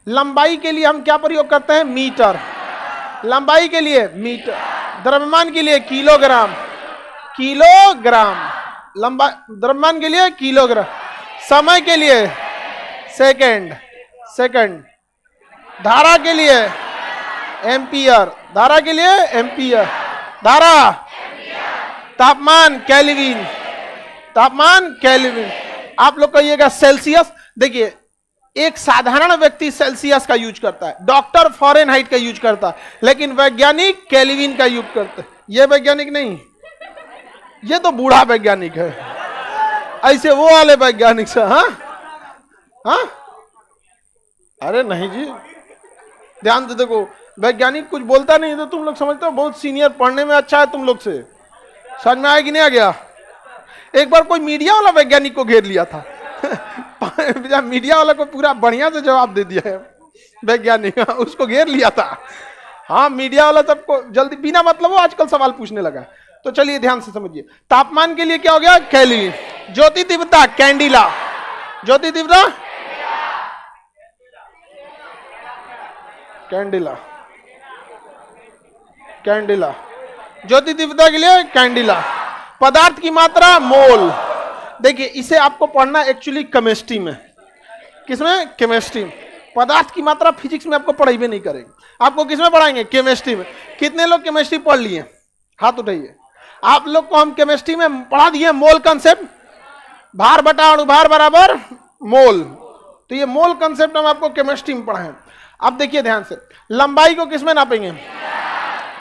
लंबाई के लिए हम क्या प्रयोग करते हैं? मीटर। लंबाई के लिए मीटर, द्रव्यमान के लिए किलोग्राम, किलोग्राम, लंबा द्रव्यमान के लिए किलोग्राम, समय के लिए सेकंड, सेकंड, धारा के लिए एम्पियर, धारा के लिए एम्पियर, धारा, तापमान केल्विन, तापमान केल्विन। आप लोग कहिएगा सेल्सियस। देखिए एक साधारण व्यक्ति सेल्सियस का यूज करता है, डॉक्टर फ़ारेनहाइट का यूज करता है, लेकिन वैज्ञानिक केल्विन का यूज करते हैं। ये वैज्ञानिक नहीं, ये तो बूढ़ा वैज्ञानिक है, ऐसे वो वाले वैज्ञानिक से। हाँ हाँ, अरे नहीं जी, ध्यान से देखो, वैज्ञानिक कुछ बोलता नहीं तो तुम लोग समझते हो बहुत सीनियर, पढ़ने में अच्छा है तुम लोग से। समझ में आया कि नहीं आ गया? एक बार कोई मीडिया वाला वैज्ञानिक को घेर लिया था मीडिया वाला को पूरा बढ़िया से जवाब दे दिया है वैज्ञानिक, उसको घेर लिया था। हाँ, मीडिया वाला सबको जल्दी बिना मतलब वो आजकल सवाल पूछने लगा। तो चलिए ध्यान से समझिए, तापमान के लिए क्या हो गया? केल्विन। ज्योति तीव्रता कैंडिला, ज्योति तीव्रता कैंडिला, कैंडिला, ज्योति तीव्रता के लिए कैंडिला। पदार्थ की मात्रा मोल। देखिए इसे आपको पढ़ना एक्चुअली केमिस्ट्री में। किसमें? केमिस्ट्री में। पदार्थ की मात्रा फिजिक्स में आपको पढ़ाई भी नहीं करेंगे, आपको किसमें पढ़ाएंगे? केमिस्ट्री में। कितने लोग केमिस्ट्री पढ़ लिए? हाथ उठाइए। आप लोग को हम केमिस्ट्री में पढ़ा दिए मोल कंसेप्ट, भार बटा अणुभार बराबर मोल। तो ये मोल कंसेप्ट हम आपको केमिस्ट्री में पढ़ाएं। अब देखिए ध्यान से, लंबाई को किसमें नापेंगे?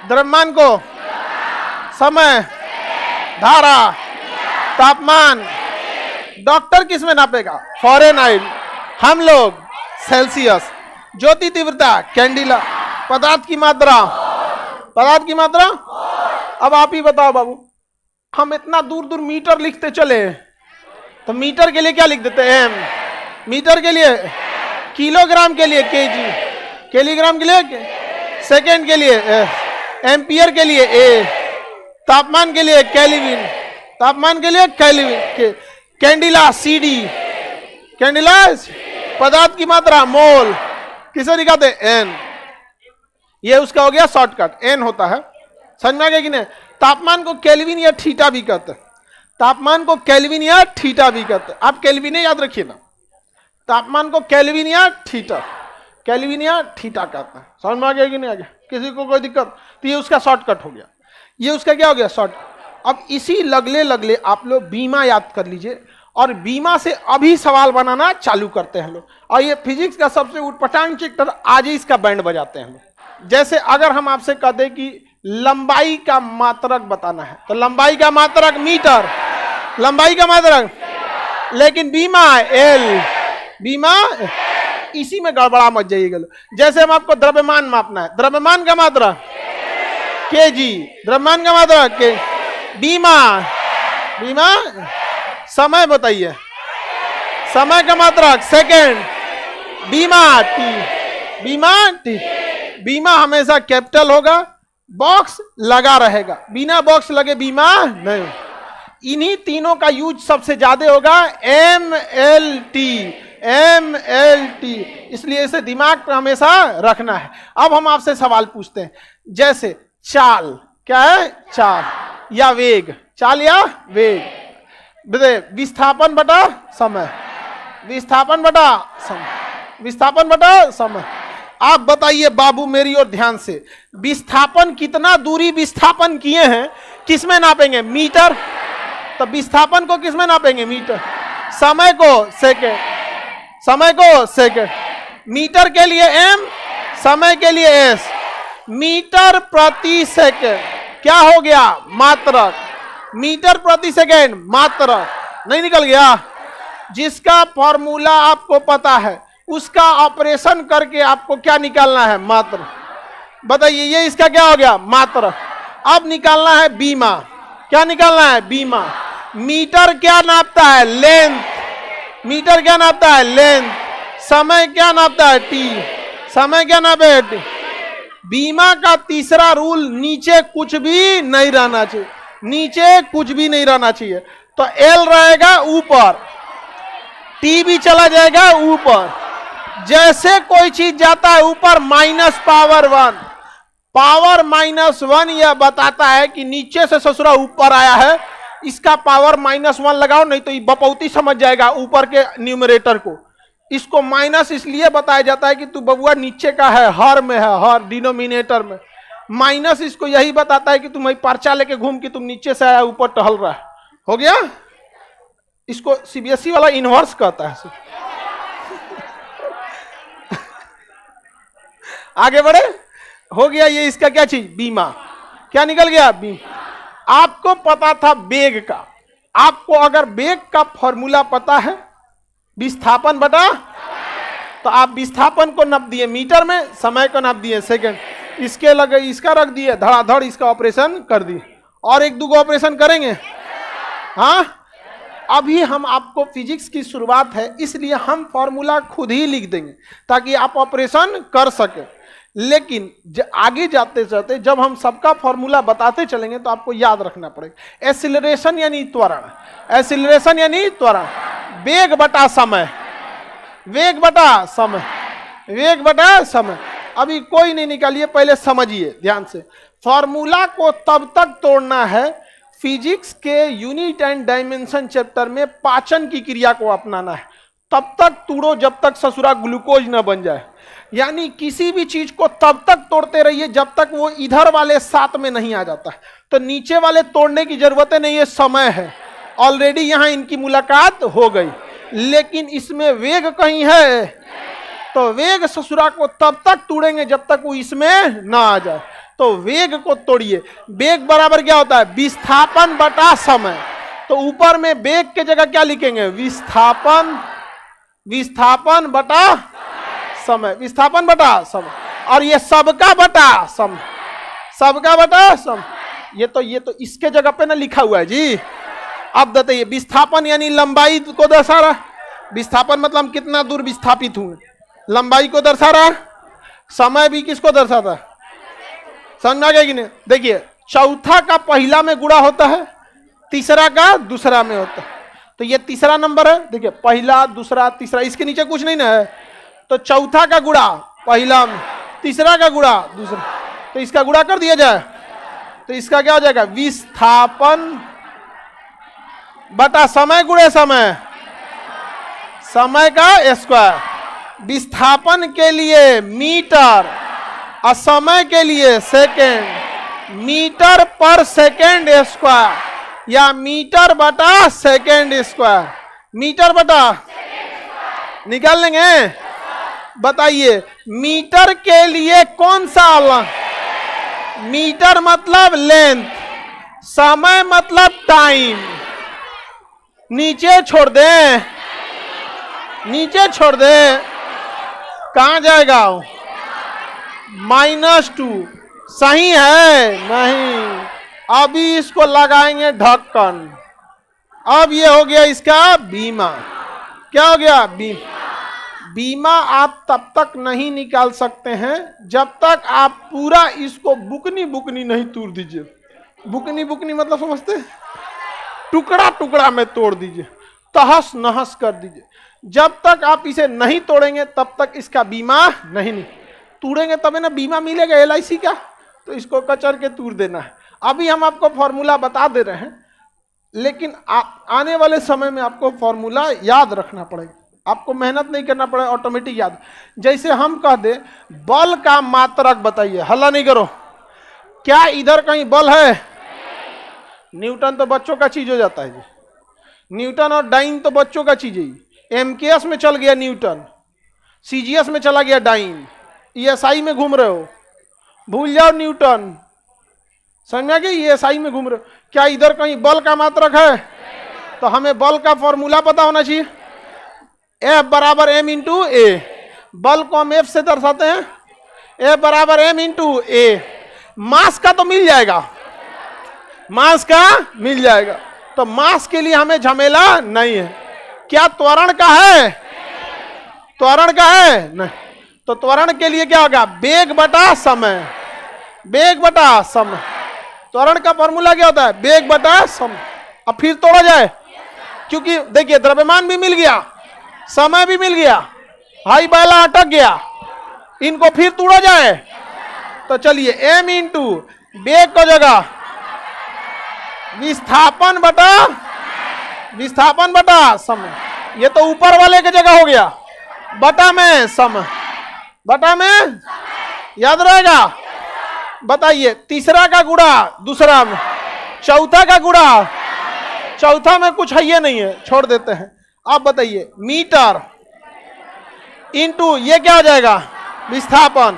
द्रव्यमान को, समय, धारा, तापमान। डॉक्टर किसमें नापेगा? फ़ारेनहाइट। हम लोग सेल्सियस। ज्योति तीव्रता कैंडिला। पदार्थ की मात्रा, पदार्थ की मात्रा। अब आप ही बताओ बाबू, हम इतना दूर दूर मीटर लिखते चले, तो मीटर के लिए क्या लिख देते हैं? एम। मीटर के लिए, किलोग्राम के लिए केजी, किलोग्राम के लिए, सेकेंड के लिए एम्पियर के लिए ए, तापमान के लिए केल्विन, तापमान के लिए केल्विन, कैंडिला सीडी, कैंडिला। पदार्थ की मात्रा मोल, किसे दिखाते? एन। ये उसका हो गया शॉर्टकट, एन होता है। समझ में आ गया कि नहीं? तापमान को केल्विन या थीटा भी कहते हैं, तापमान को केल्विन या थीटा भी कहते हैं। आप केल्विन याद रखिए ना, तापमान को केल्विन या थीटा, केल्विन या थीटा कहते हैं। समझ में आ गया कि नहीं आ गया? किसी को कोई दिक्कत? तो ये उसका शॉर्टकट हो गया, ये उसका क्या हो गया? शॉर्ट। अब इसी लगले लगले आप लोग बीमा याद कर लीजिए, और बीमा से अभी सवाल बनाना चालू करते हैं लोग। और ये फिजिक्स का सबसे उटपटांग चैप्टर, आज ही इसका बैंड बजाते हैं लोग। जैसे अगर हम आपसे कह दें कि लंबाई का मात्रक बताना है, तो लंबाई का मात्रक मीटर, लंबाई का मात्रक, लेकिन बीमा एल, बीमा। इसी में गड़बड़ा मच जाइएगा। जैसे हम आपको द्रव्यमान मापना है, द्रव्यमान का मात्रा केजी, द्रव्यमान का मात्रा के, बीमा, बीमा। समय बताइए, समय का मात्रक सेकेंड, बीमा टी, बीमा टी। बीमा हमेशा कैपिटल होगा, बॉक्स लगा रहेगा, बिना बॉक्स लगे बीमा नहीं। इन्हीं तीनों का यूज सबसे ज्यादा होगा, M L T, M L T. इसलिए इसे दिमाग पर हमेशा रखना है। अब हम आपसे सवाल पूछते हैं, जैसे चाल, क्या है? चाल या वेग, चाल या वेग। विस्थापन बटा समय, विस्थापन बटा समय, विस्थापन बटा समय। आप बताइए बाबू मेरी ओर ध्यान से, विस्थापन कितना दूरी विस्थापन किए हैं किसमें नापेंगे? मीटर। तो विस्थापन को किसमें नापेंगे? मीटर। समय को सेकेंड, समय को सेकेंड। मीटर के लिए एम, समय के लिए एस। मीटर प्रति सेकेंड क्या हो गया? मात्रक। मीटर प्रति सेकेंड मात्रक। नहीं निकल गया? जिसका फॉर्मूला आपको पता है उसका ऑपरेशन करके आपको क्या निकालना है? मात्रक। बताइए, ये इसका क्या हो गया? मात्रक। अब निकालना है बीमा। क्या निकालना है? बीमा। मीटर क्या नापता है? लेंथ। मीटर क्या नापता है? लेंथ। समय क्या नापता है? टी। समय क्या नापे? टी। बीमा का तीसरा रूल, नीचे कुछ भी नहीं रहना चाहिए, नीचे कुछ भी नहीं रहना चाहिए। तो एल रहेगा ऊपर, टी भी चला जाएगा ऊपर। जैसे कोई चीज जाता है ऊपर माइनस पावर 1, पावर -1 यह बताता है कि नीचे से ससुरा ऊपर आया है, इसका पावर -1 लगाओ, नहीं तो ये बपौती समझ जाएगा ऊपर के न्यूमरेटर को। इसको माइनस इसलिए बताया जाता है कि तू बबुआ नीचे का है, हर में है, हर डिनोमिनेटर में। माइनस इसको यही बताता है कि तुम पर्चा लेके घूम के तुम नीचे से आया ऊपर टहल रहा है। हो गया? इसको सीबीएसई वाला इनवर्स कहता है। आगे बढ़े, हो गया ये इसका क्या चीज, बीमा। क्या निकल गया? बीमा। आपको पता था वेग का, आपको अगर वेग का फॉर्मूला पता है विस्थापन बटा, तो आप विस्थापन को नाप दिए मीटर में, समय को नाप दिए सेकंड, इसके लगे इसका रख दिए, धड़ाधड़ इसका ऑपरेशन कर दिए। और एक दो ऑपरेशन करेंगे। हाँ, अभी हम आपको फिजिक्स की शुरुआत है इसलिए हम फॉर्मूला खुद ही लिख देंगे ताकि आप ऑपरेशन कर सके। लेकिन आगे जाते जाते जब हम सबका फॉर्मूला बताते चलेंगे तो आपको याद रखना पड़ेगा। एक्सीलरेशन यानी त्वरण, एक्सीलरेशन यानी त्वरण, वेग बटा समय, वेग बटा समय, वेग बटा समय। अभी कोई नहीं निकालिए, पहले समझिए ध्यान से। फॉर्मूला को तब तक तोड़ना है, फिजिक्स के यूनिट एंड डायमेंशन चैप्टर में पाचन की क्रिया को अपनाना है। तब तक तोड़ो जब तक ससुरा ग्लूकोज न बन जाए। यानी किसी भी चीज को तब तक तोड़ते रहिए जब तक वो इधर वाले साथ में नहीं आ जाता है। तो नीचे वाले तोड़ने की जरूरत नहीं है, समय है ऑलरेडी, यहां इनकी मुलाकात हो गई। लेकिन इसमें वेग कहीं है, तो वेग ससुरा को तब तक तोड़ेंगे जब तक वो इसमें ना आ जाए। तो वेग को तोड़िए। वेग बराबर क्या होता है? विस्थापन बटा समय। तो ऊपर में वेग के जगह क्या लिखेंगे? विस्थापन, विस्थापन बटा समय, विस्थापन बटा समय। और ये सबका बटा समय, सबका बटा समय। ये तो इसके जगह पे ना लिखा हुआ है जी। अब बताइए, विस्थापन यानी लंबाई को दर्शा रहा है। विस्थापन मतलब कितना दूर विस्थापित हुए, लंबाई को दर्शा रहा है। समय भी किसको दर्शाता है? समझ में आ गया कि नहीं? देखिए, चौथा का पहला में गुणा होता है, तीसरा का दूसरा में होता है। तो ये तीसरा नंबर है। देखिए, पहला, दूसरा, तीसरा, इसके नीचे कुछ नहीं ना है। तो चौथा का गुणा पहला में, तीसरा का गुणा दूसरा, तो इसका गुणा कर दिया जाए तो इसका क्या हो जाएगा? विस्थापन बटा समय गुणे समय, समय का स्क्वायर। विस्थापन के लिए मीटर और समय के लिए सेकेंड, मीटर पर सेकेंड स्क्वायर या मीटर बटा सेकेंड स्क्वायर, मीटर बटा निकाल लेंगे। बताइए, मीटर के लिए कौन सा अलग? मीटर मतलब लेंथ, समय मतलब टाइम। नीचे छोड़ दे, नीचे छोड़ दे, कहां जाएगा? -2। सही है? नहीं। अभी इसको लगाएंगे ढक्कन। अब ये हो गया इसका बीमा। क्या हो गया? बीमा। बीमा आप तब तक नहीं निकाल सकते हैं जब तक आप पूरा इसको बुकनी बुकनी नहीं तोड़ दीजिए। बुकनी बुकनी मतलब समझते? टुकड़ा टुकड़ा में तोड़ दीजिए, तहस नहस कर दीजिए। जब तक आप इसे नहीं तोड़ेंगे तब तक इसका बीमा नहीं तोड़ेंगे, तभी ना बीमा मिलेगा LIC का। तो इसको कचर के तोड़ देना है। अभी हम आपको फॉर्मूला बता दे रहे हैं, लेकिन आने वाले समय में आपको फॉर्मूला याद रखना पड़ेगा। आपको मेहनत नहीं करना पड़ेगा, ऑटोमेटिक याद। जैसे हम कह दे बल का मात्रक बताइए, हल्ला नहीं करो। क्या इधर कहीं बल है? न्यूटन तो बच्चों का चीज हो जाता है जी। न्यूटन और डाइन तो बच्चों का चीज है। MKS में चल गया न्यूटन, CGS में चला गया डाइन, ESI में घूम रहे हो, भूल जाओ न्यूटन। समझ में आ गया? ESI में घूम रहे हो। क्या इधर कहीं बल का मात्रक है? तो हमें बल का फॉर्मूला पता होना चाहिए। F बराबर m इंटू ए। बल को हम F से दर्शाते हैं, F बराबर m इंटू ए। मास का तो मिल जाएगा, मास का मिल जाएगा। तो मास के लिए हमें झमेला नहीं है। क्या त्वरण का है? त्वरण का है? नहीं। तो त्वरण के लिए क्या होगा? वेग बटा समय, वेग बटा समय। त्वरण का फॉर्मूला क्या होता है? वेग बटा समय। अब फिर तोड़ा जाए, क्योंकि देखिए द्रव्यमान भी मिल गया, समय भी मिल गया, हाई बैला अटक गया, इनको फिर तोड़ा जाए। तो चलिए m इंटू वेग को जगह विस्थापन बटा समय, ये तो ऊपर वाले की जगह हो गया, बटा में समय, बटा में याद रहेगा। बताइए तीसरा का गुणा दूसरा में, चौथा का गुणा, चौथा में कुछ है ये नहीं है, छोड़ देते हैं। अब बताइए मीटर इंटू ये क्या हो जाएगा, विस्थापन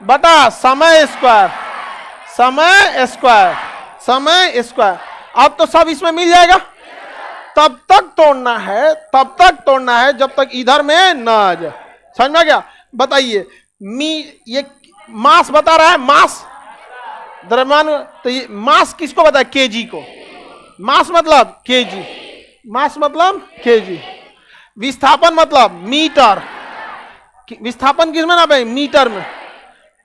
बटा समय स्क्वायर, समय स्क्वायर। अब तो सब इसमें मिल जाएगा। तब तक तोड़ना है जब तक इधर में ना आ जाए। समझ में आ गया। बताइए ये मास बता रहा है, मास द्रव्यमान, तो ये मास किसको बताया, केजी को। मास मतलब केजी, मास मतलब केजी। विस्थापन मतलब मीटर, विस्थापन किस में नापे, मीटर में।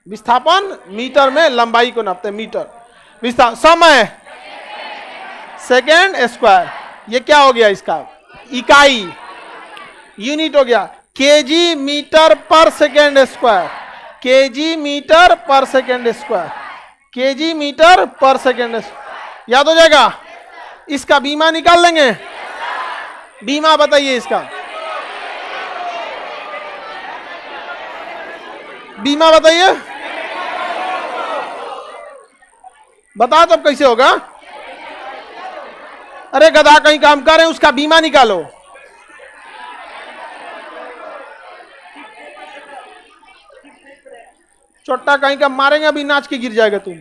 विस्थापन मीटर में, लंबाई को नापते हैं मीटर। विस्थापन समय सेकेंड स्क्वायर, ये क्या हो गया इसका इकाई, यूनिट हो गया केजी मीटर पर सेकेंड स्क्वायर, केजी मीटर पर सेकेंड स्क्वायर, केजी मीटर पर सेकेंड। याद हो जाएगा। इसका बीमा निकाल लेंगे, बीमा बताइए इसका, बीमा बताइए, बताओ तब कैसे होगा। अरे गधा कहीं काम कर रहे हैं, उसका बीमा निकालो। चोट्टा कहीं का मारेंगे, अभी नाच के गिर जाएगा तुम।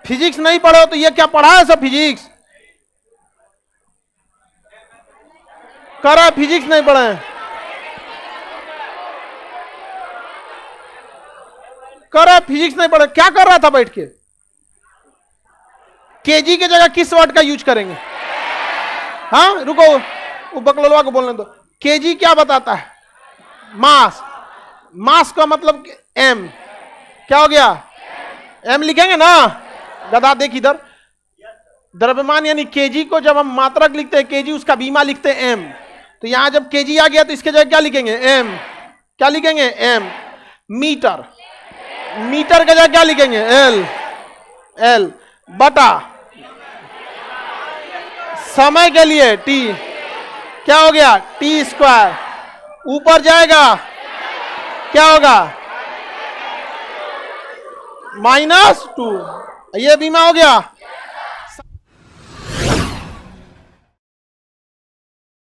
फिजिक्स नहीं पढ़ो तो ये क्या पढ़ा है सब, फिजिक्स करा, फिजिक्स नहीं पढ़े, करा फिजिक्स नहीं पढ़े, क्या कर रहा था बैठ के। केजी की जगह किस वर्ड का यूज करेंगे। हाँ रुको, वो बकलोलवा को बोलने दो। केजी क्या बताता है, मास, मास का मतलब एम, क्या हो गया, एम लिखेंगे ना। गधा देख इधर, द्रव्यमान यानी केजी को जब हम मात्रक लिखते हैं केजी, उसका बीमा लिखते हैं एम। तो यहां जब केजी आ गया तो इसके जगह क्या लिखेंगे, एम। क्या लिखेंगे, एम। मीटर, मीटर के जगह क्या लिखेंगे, एल, एल बटा समय के लिए टी, क्या हो गया, टी स्क्वायर। ऊपर जाएगा क्या होगा, -2, ये बीमा हो गया।